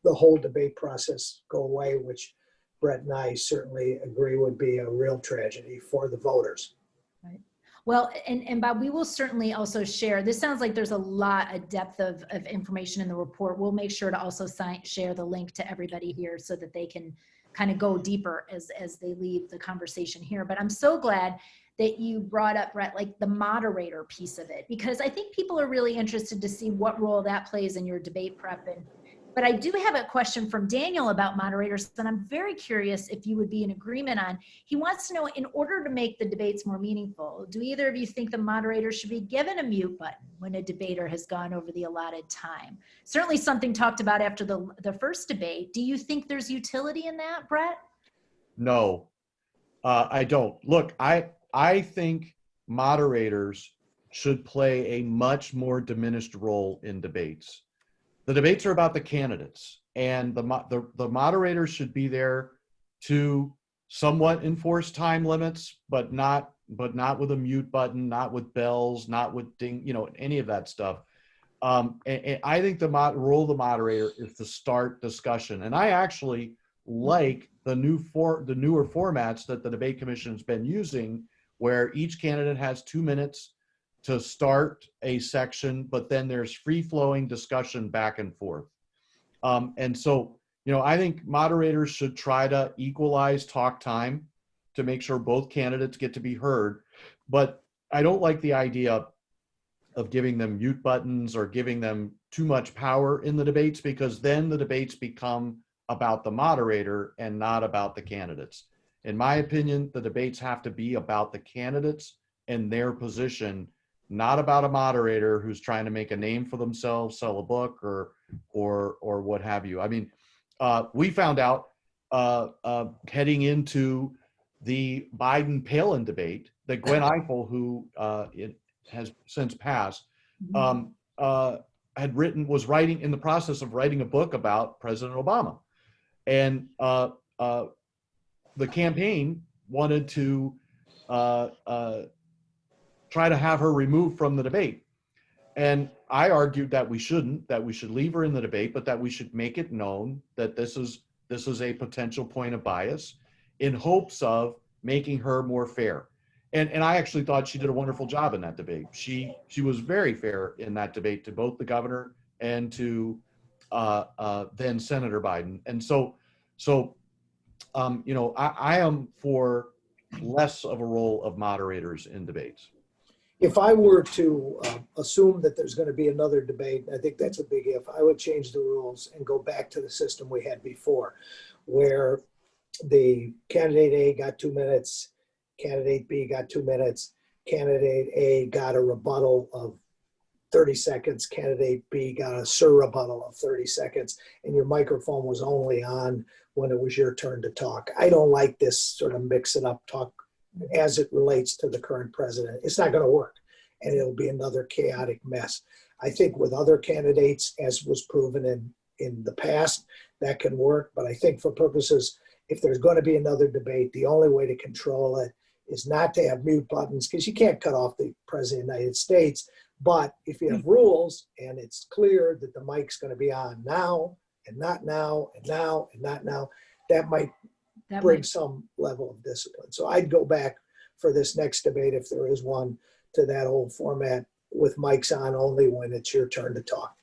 whole debate process go away, which Brett and I certainly agree would be a real tragedy for the voters. Right. Well, and Bob, we will certainly also share, this sounds like there's a lot of depth of information in the report. We'll make sure to also share the link to everybody here so that they can kind of go deeper as they leave the conversation here. But I'm so glad that you brought up, Brett, like the moderator piece of it, because I think people are really interested to see what role that plays in your debate prep. But I do have a question from Daniel about moderators, and I'm very curious if you would be in agreement on. He wants to know, in order to make the debates more meaningful, do either of you think the moderator should be given a mute button when a debater has gone over the allotted time? Certainly something talked about after the first debate. Do you think there's utility in that, Brett? No, I don't. Look, I think moderators should play a much more diminished role in debates. The debates are about the candidates, and the moderators should be there to somewhat enforce time limits, but not with a mute button, not with bells, not with ding, you know, any of that stuff. And I think the role of the moderator is to start discussion. And I actually like the newer formats that the debate commission has been using, where each candidate has 2 minutes to start a section, but then there's free-flowing discussion back and forth. And so, you know, I think moderators should try to equalize talk time to make sure both candidates get to be heard. But I don't like the idea giving them mute buttons or giving them too much power in the debates, because then the debates become about the moderator and not about the candidates. In my opinion, the debates have to be about the candidates and their position, not about a moderator who's trying to make a name for themselves, sell a book, or what have you. I mean, we found out heading into the Biden-Palin debate that Gwen Ifill, who has since passed, was writing, in the process of writing a book about President Obama. And the campaign wanted to try to have her removed from the debate. And I argued that we shouldn't, that we should leave her in the debate, but that we should make it known that this is a potential point of bias, in hopes of making her more fair. And I actually thought she did a wonderful job in that debate. She was very fair in that debate to both the governor and to then Senator Biden. And so I am for less of a role of moderators in debates. If I were to assume that there's going to be another debate, I think that's a big if, I would change the rules and go back to the system we had before, where the candidate A got 2 minutes, candidate B got 2 minutes, candidate A got a rebuttal of 30 seconds, candidate B got a surrebuttal of 30 seconds, and your microphone was only on when it was your turn to talk. I don't like this sort of mix it up talk as it relates to the current president. It's not going to work, and it'll be another chaotic mess. I think with other candidates, as was proven in the past, that can work. But I think for purposes, if there's going to be another debate, the only way to control it is not to have mute buttons, because you can't cut off the president of the United States. But if you have rules and it's clear that the mic's going to be on now and not now and now and not now, that might bring some level of discipline. So I'd go back for this next debate, if there is one, to that old format with mics on only when it's your turn to talk.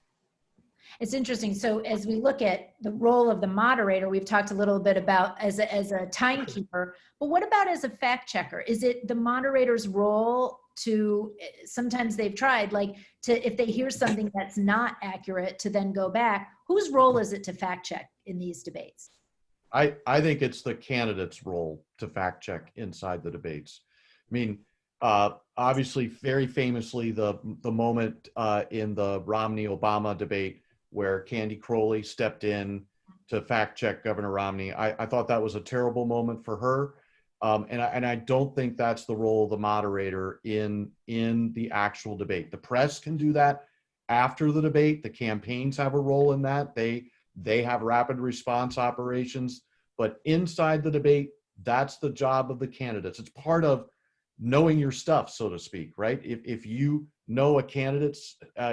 It's interesting. So as we look at the role of the moderator, we've talked a little bit about as a timekeeper, but what about as a fact checker? Is it the moderator's role to, sometimes they've tried, like, to, if they hear something that's not accurate, to then go back? Whose role is it to fact check in these debates? I think it's the candidate's role to fact check inside the debates. I mean, obviously, very famously, the moment in the Romney-Obama debate where Candy Crowley stepped in to fact check Governor Romney. I thought that was a terrible moment for her. And I don't think that's the role of the moderator in the actual debate. The press can do that after the debate. The campaigns have a role in that. They have rapid response operations, but inside the debate, that's the job of the candidates. It's part of knowing your stuff, so to speak, right? If you know a candidate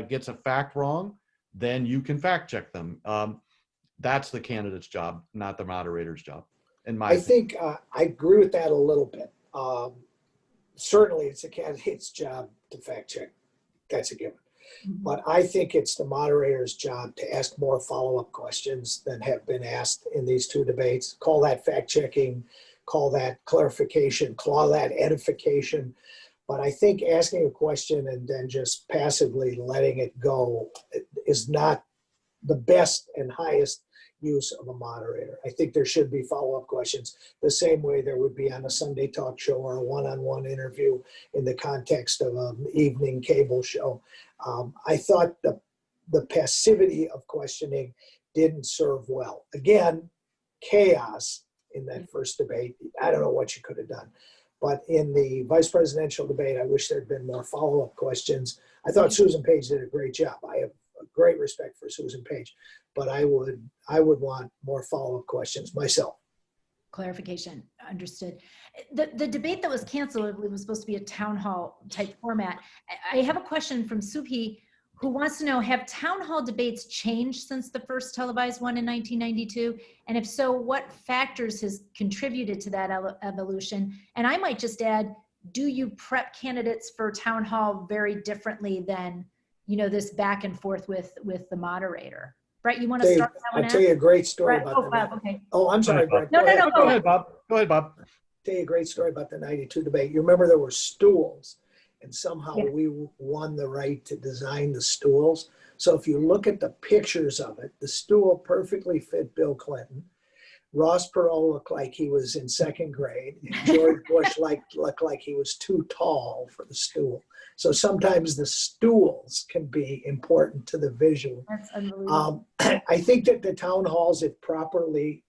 gets a fact wrong, then you can fact check them. That's the candidate's job, not the moderator's job. I think I agree with that a little bit. Certainly, it's a candidate's job to fact check. That's a given. But I think it's the moderator's job to ask more follow-up questions than have been asked in these two debates. Call that fact-checking, call that clarification, call that edification. But I think asking a question and then just passively letting it go is not the best and highest use of a moderator. I think there should be follow-up questions the same way there would be on a Sunday talk show or a one-on-one interview in the context of an evening cable show. I thought the passivity of questioning didn't serve well. Again, chaos in that first debate. I don't know what you could have done. But in the vice presidential debate, I wish there'd been more follow-up questions. I thought Susan Page did a great job. I have a great respect for Susan Page, but I would want more follow-up questions myself. Clarification, understood. The debate that was canceled, it was supposed to be a town hall type format. I have a question from Supi, who wants to know, have town hall debates changed since the first televised one in 1992? And if so, what factors has contributed to that evolution? And I might just add, do you prep candidates for town hall very differently than, this back and forth with the moderator? Brett, you want to start that one out? I'll tell you a great story Brett, about that. Okay. Oh, I'm sorry, Brett. No, Go ahead, Bob. Go ahead, Bob. Tell you a great story about the 92 debate. You remember there were stools and somehow Yeah. we won the right to design the stools. So if you look at the pictures of it, the stool perfectly fit Bill Clinton. Ross Perot looked like he was in second grade, and George Bush looked like he was too tall for the stool. So sometimes the stools can be important to the visual. That's unbelievable. I think that the town halls, if properly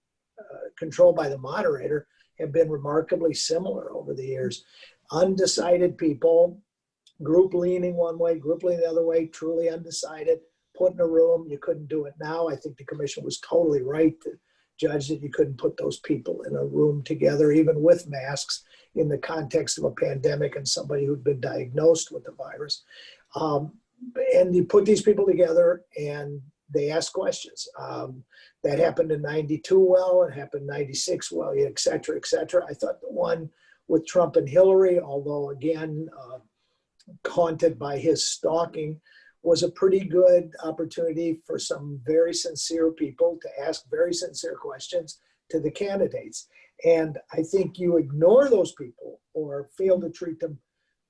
controlled by the moderator, have been remarkably similar over the years. Undecided people, group leaning one way, group leaning the other way, truly undecided, put in a room. You couldn't do it now. I think the commission was totally right to judge that you couldn't put those people in a room together, even with masks, in the context of a pandemic and somebody who'd been diagnosed with the virus. And you put these people together and they ask questions. That happened in 92 well, it happened in 96 well, et cetera, et cetera. I thought the one with Trump and Hillary, although again, haunted by his stalking, was a pretty good opportunity for some very sincere people to ask very sincere questions to the candidates. And I think you ignore those people or fail to treat them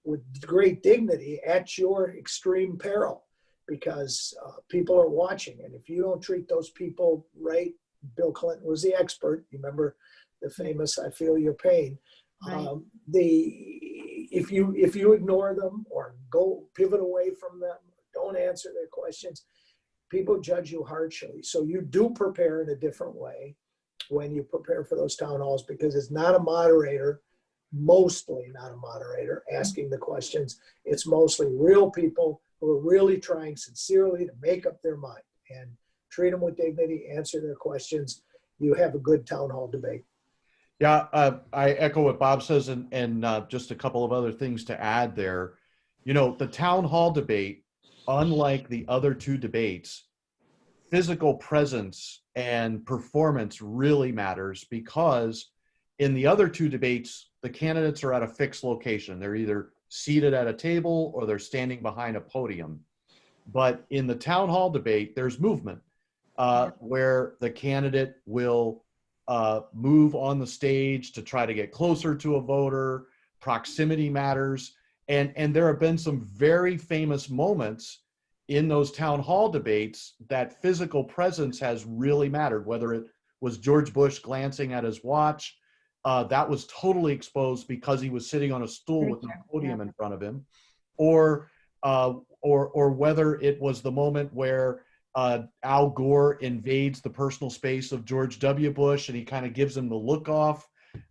with great dignity at your extreme peril, because people are watching. And if you don't treat those people right, Bill Clinton was the expert. You remember the famous "I feel your pain." Right. If you ignore them or go pivot away from them, don't answer their questions, people judge you harshly. So you do prepare in a different way when you prepare for those town halls, because it's not a moderator, mostly not a moderator, asking the questions. It's mostly real people who are really trying sincerely to make up their mind, and treat them with dignity, answer their questions. You have a good town hall debate. Yeah, I echo what Bob says, and just a couple of other things to add there. You know, the town hall debate, unlike the other two debates, physical presence and performance really matters, because in the other two debates, the candidates are at a fixed location. They're either seated at a table or they're standing behind a podium. But in the town hall debate, there's movement where the candidate will move on the stage to try to get closer to a voter. Proximity matters. And there have been some very famous moments in those town hall debates that physical presence has really mattered, whether it was George Bush glancing at his watch, that was totally exposed because he was sitting on a stool with no podium in front of him, or whether it was the moment where Al Gore invades the personal space of George W. Bush and he kind of gives him the look off.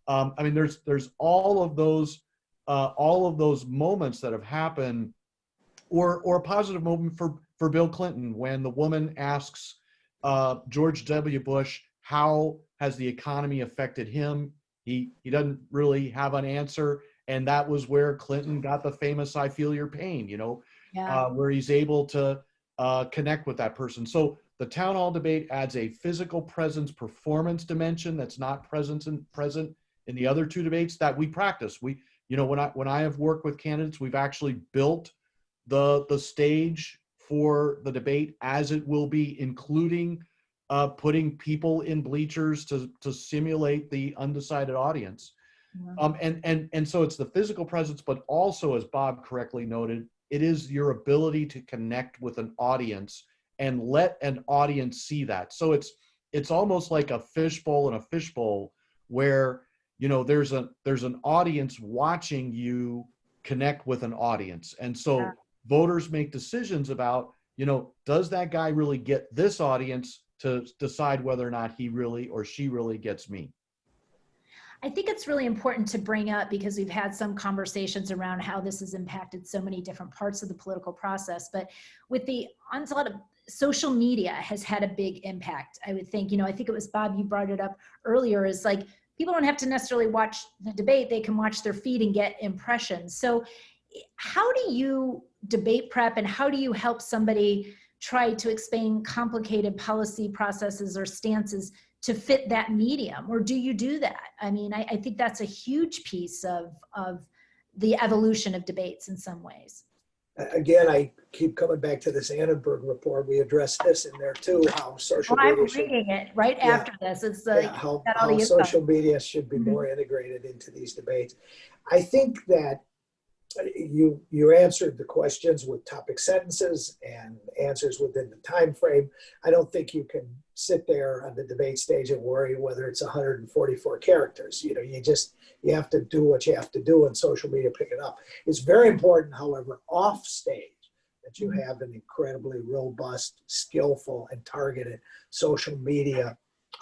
I mean, there's all of those moments that have happened, or a positive moment for Bill Clinton when the woman asks George W. Bush, how has the economy affected him? He doesn't really have an answer, and that was where Clinton got the famous "I feel your pain," where he's able to connect with that person. So the town hall debate adds a physical presence performance dimension that's not present in the other two debates that we practice. When I have worked with candidates, we've actually built the stage for the debate as it will be, including putting people in bleachers to simulate the undecided audience. And so it's the physical presence, but also, as Bob correctly noted, it is your ability to connect with an audience and let an audience see that. So it's almost like a fishbowl in a fishbowl, where there's an audience watching you connect with an audience. And so voters make decisions about, does that guy really get this audience, to decide whether or not he really or she really gets me. I think it's really important to bring up, because we've had some conversations around how this has impacted so many different parts of the political process, but with the onslaught of social media has had a big impact. I would think, I think it was Bob, you brought it up earlier, is like, people don't have to necessarily watch the debate, they can watch their feed and get impressions. So how do you debate prep, and how do you help somebody try to explain complicated policy processes or stances to fit that medium? Or do you do that? I mean, I think that's a huge piece of the evolution of debates in some ways. Again, I keep coming back to this Annenberg report. We addressed this in there too, how social media I'm reading it right after this. It's how social media should be more integrated into these debates. I think that You answered the questions with topic sentences and answers within the time frame. I don't think you can sit there on the debate stage and worry whether it's 144 characters. You have to do what you have to do, and social media pick it up. It's very important, however, off stage, that you have an incredibly robust, skillful, and targeted social media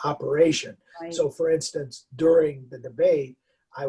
operation. Right. So, for instance, during the debate, I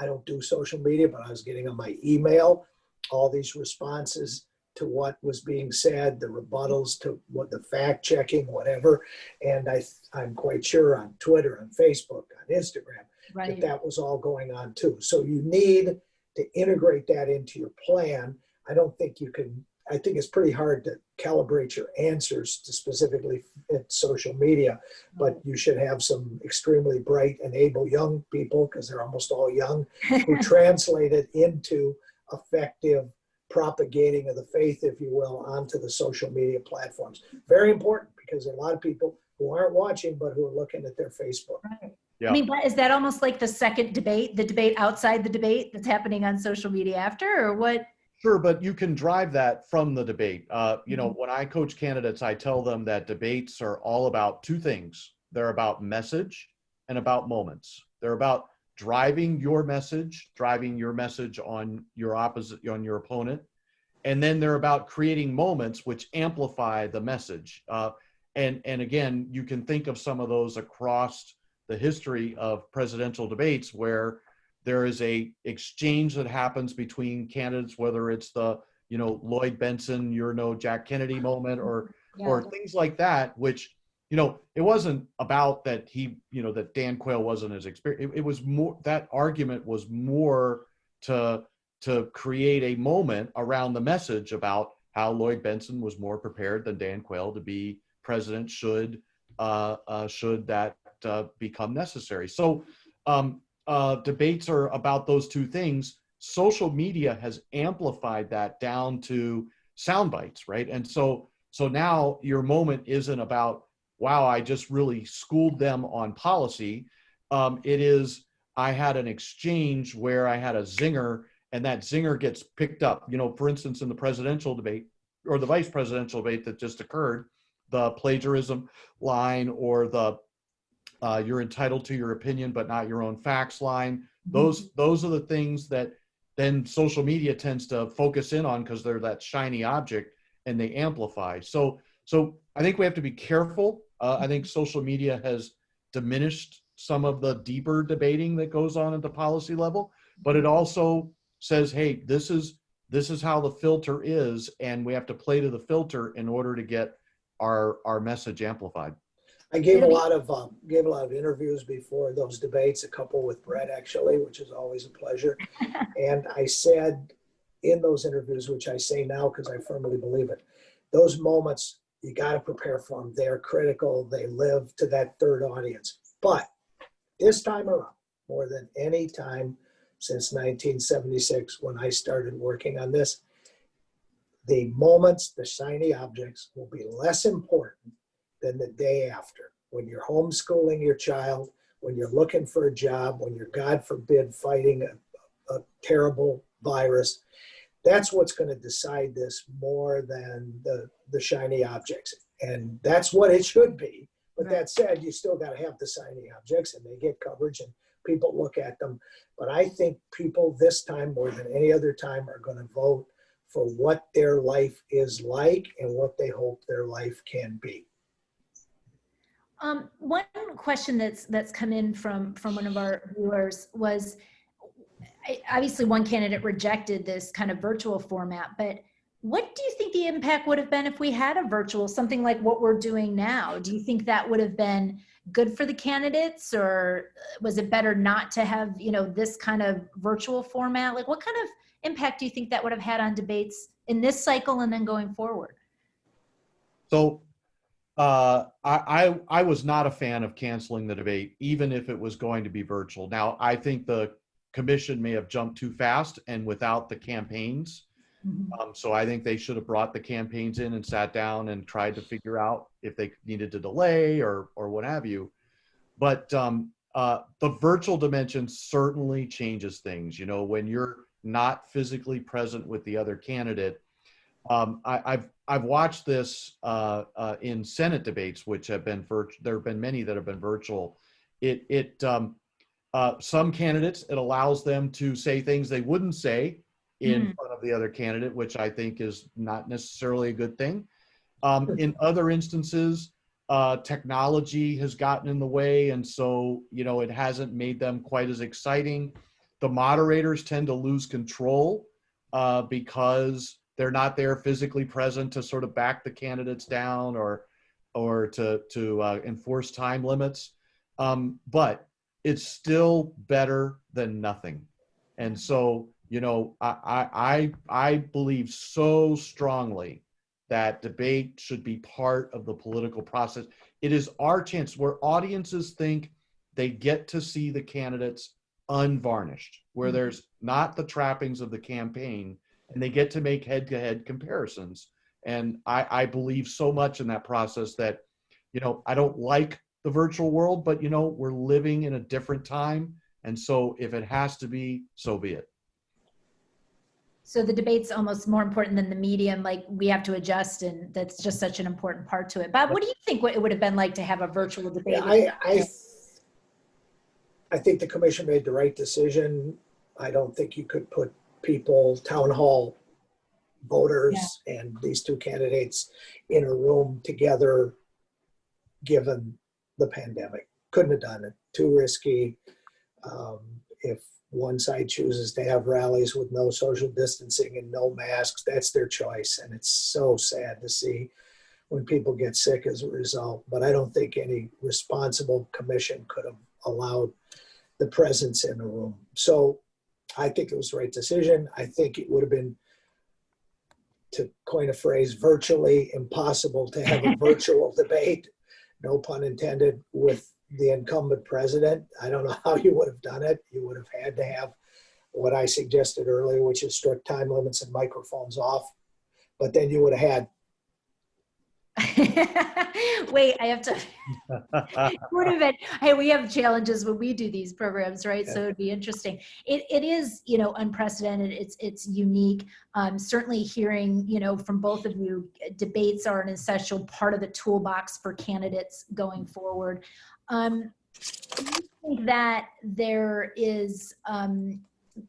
don't do social media, but I was getting on my email all these responses to what was being said, the rebuttals to what the fact checking, whatever. And I'm quite sure on Twitter, on Facebook, on Instagram, Right. that was all going on too. So you need to integrate that into your plan. I think it's pretty hard to calibrate your answers to specifically fit social media, but you should have some extremely bright and able young people, because they're almost all young, who translate it into effective propagating of the faith, if you will, onto the social media platforms. Very important, because there are a lot of people who aren't watching, but who are looking at their Facebook. Right. Yeah. I mean, is that almost like the second debate, the debate outside the debate that's happening on social media after, or what? Sure, but you can drive that from the debate. When I coach candidates, I tell them that debates are all about two things. They're about message and about moments. They're about driving your message on your opponent. And then they're about creating moments which amplify the message. And again, you can think of some of those across the history of presidential debates, where there is a exchange that happens between candidates, whether it's the, Lloyd Benson, Jack Kennedy moment, or things like that, which, it wasn't about that that Dan Quayle wasn't as experienced. It was more, that argument was more to create a moment around the message about how Lloyd Benson was more prepared than Dan Quayle to be president should that become necessary. So, debates are about those two things. Social media has amplified that down to sound bites, right? And so now your moment isn't about, wow, I just really schooled them on policy. It is, I had an exchange where I had a zinger, and that zinger gets picked up. For instance, in the presidential debate or the vice presidential debate that just occurred, the plagiarism line, or the you're entitled to your opinion, but not your own facts line. Those are the things that then social media tends to focus in on, because they're that shiny object and they amplify. So I think we have to be careful. I think social media has diminished some of the deeper debating that goes on at the policy level, but it also says, hey, this is how the filter is, and we have to play to the filter in order to get our message amplified. I gave a lot of interviews before those debates, a couple with Brett actually, which is always a pleasure. And I said in those interviews, which I say now because I firmly believe it, those moments, you got to prepare for them. They're critical. They live to that third audience. But this time around, more than any time since 1976, when I started working on this, the moments, the shiny objects, will be less important than the day after. When you're homeschooling your child, when you're looking for a job, when you're, God forbid, fighting a terrible virus, that's what's going to decide this more than the shiny objects. And that's what it should be. But Right. That said, you still got to have the shiny objects, and they get coverage and people look at them. But I think people this time, more than any other time, are going to vote for what their life is like and what they hope their life can be. One question that's come in from one of our viewers was, obviously one candidate rejected this kind of virtual format, but what do you think the impact would have been if we had a virtual, something like what we're doing now? Do you think that would have been good for the candidates, or was it better not to have, this kind of virtual format? Like, what kind of impact do you think that would have had on debates in this cycle and then going forward? So I was not a fan of canceling the debate, even if it was going to be virtual. Now, I think the commission may have jumped too fast and without the campaigns. So I think they should have brought the campaigns in and sat down and tried to figure out if they needed to delay or what have you. But the virtual dimension certainly changes things. When you're not physically present with the other candidate. I've watched this in Senate debates, which have been there have been many that have been virtual. Some candidates, it allows them to say things they wouldn't say in front of the other candidate, which I think is not necessarily a good thing. In other instances, technology has gotten in the way, and so it hasn't made them quite as exciting. The moderators tend to lose control because they're not there physically present to sort of back the candidates down or to enforce time limits. But it's still better than nothing. And so, I believe so strongly that debate should be part of the political process. It is our chance where audiences think they get to see the candidates unvarnished, where there's not the trappings of the campaign, and they get to make head-to-head comparisons. And I believe so much in that process that, I don't like the virtual world, but we're living in a different time. And so if it has to be, so be it. So the debate's almost more important than the medium, like we have to adjust, and that's just such an important part to it. Bob, what do you think it would have been like to have a virtual debate? Yeah, I think the commission made the right decision. I don't think you could put people, town hall voters and these two candidates in a room together, given the pandemic. Couldn't have done it. Too risky. If one side chooses to have rallies with no social distancing and no masks, that's their choice. And it's so sad to see when people get sick as a result. But I don't think any responsible commission could have allowed the presence in the room. So I think it was the right decision. I think it would have been, to coin a phrase, virtually impossible to have a virtual debate, no pun intended, with the incumbent president. I don't know how you would have done it. You would have had to have what I suggested earlier, which is strict time limits and microphones off. But then you would have had. Wait, I have to. Would have been. Hey, we have challenges when we do these programs, right? Yeah. So it'd be interesting. It is, unprecedented. It's unique. Certainly hearing, from both of you, debates are an essential part of the toolbox for candidates going forward. Do you think that there is,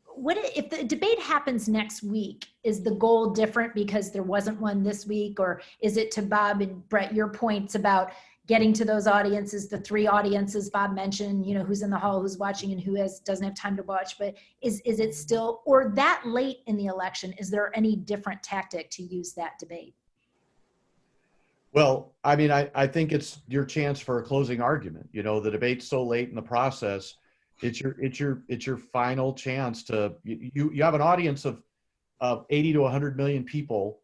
what if the debate happens next week? Is the goal different because there wasn't one this week, or is it, to Bob and Brett, your points about getting to those audiences, the three audiences Bob mentioned, who's in the hall, who's watching, and who doesn't have time to watch? But is it still, or that late in the election, is there any different tactic to use that debate? Well, I mean, I think it's your chance for a closing argument. The debate's so late in the process. It's your final chance to, you have an audience of 80 to 100 million people,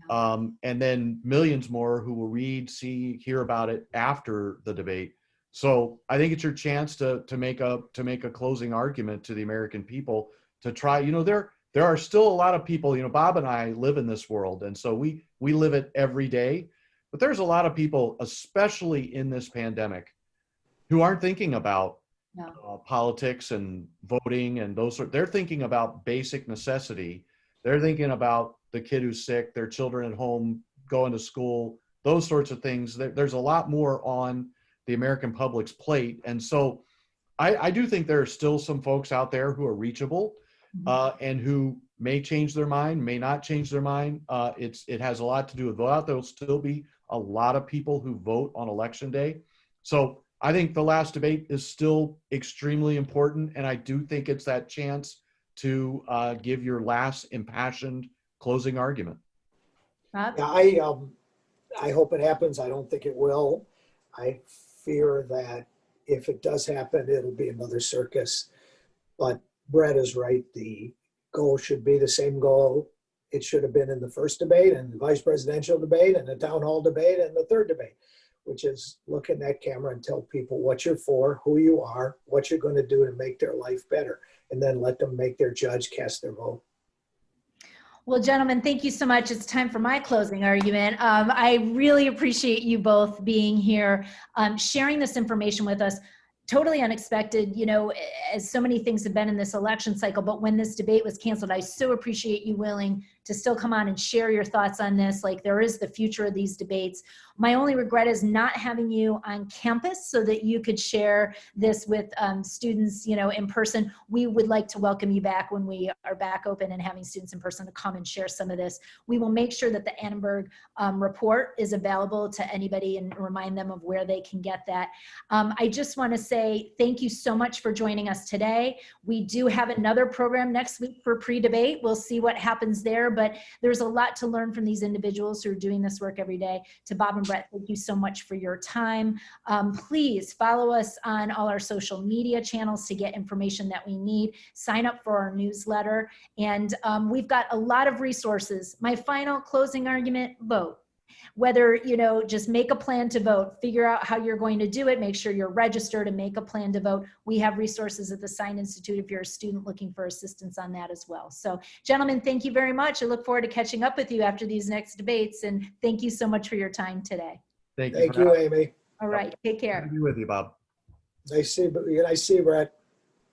and then millions more who will read, see, hear about it after the debate. So I think it's your chance to make a closing argument to the American people, to try. There are still a lot of people. Bob and I live in this world, and so we live it every day. But there's a lot of people, especially in this pandemic, who aren't thinking about politics and voting and those sort. They're thinking about basic necessity. They're thinking about the kid who's sick, their children at home going to school, those sorts of things. There's a lot more on the American public's plate. And so I do think there are still some folks out there who are reachable, and who may change their mind, may not change their mind. It has a lot to do with vote out. There'll still be a lot of people who vote on election day. So I think the last debate is still extremely important. And I do think it's that chance to give your last impassioned closing argument. Bob? Yeah, I hope it happens. I don't think it will. I fear that if it does happen, it'll be another circus. But Brett is right. The goal should be the same goal it should have been in the first debate, and the vice presidential debate, and the town hall debate, and the third debate, which is look in that camera and tell people what you're for, who you are, what you're going to do to make their life better, and then let them make their judge cast their vote. Well, gentlemen, thank you so much. It's time for my closing argument. I really appreciate you both being here, sharing this information with us. totally unexpected, you know, as so many things have been in this election cycle. But when this debate was canceled, I so appreciate you willing to still come on and share your thoughts on this. Like, there is the future of these debates. My only regret is not having you on campus so that you could share this with students, you know, in person. We would like to welcome you back when we are back open and having students in person to come and share some of this. We will make sure that the Annenberg report is available to anybody and remind them of where they can get that. I just want to say thank you so much for joining us today. We do have another program next week for pre-debate. We'll see what happens there, but there's a lot to learn from these individuals who are doing this work every day. To Bob and Brett, thank you so much for your time. Please follow us on all our social media channels to get information that we need. Sign up for our newsletter. And we've got a lot of resources. My final closing argument, vote. Whether, you know, just make a plan to vote, figure out how you're going to do it, make sure you're registered and make a plan to vote. We have resources at the Sine Institute if you're a student looking for assistance on that as well. So, gentlemen, thank you very much. I look forward to catching up with you after these next debates. And thank you so much for your time today. Thank you. Thank you, Amy. All right, take care. Good to be with you, Bob. Nice to see you, Brett.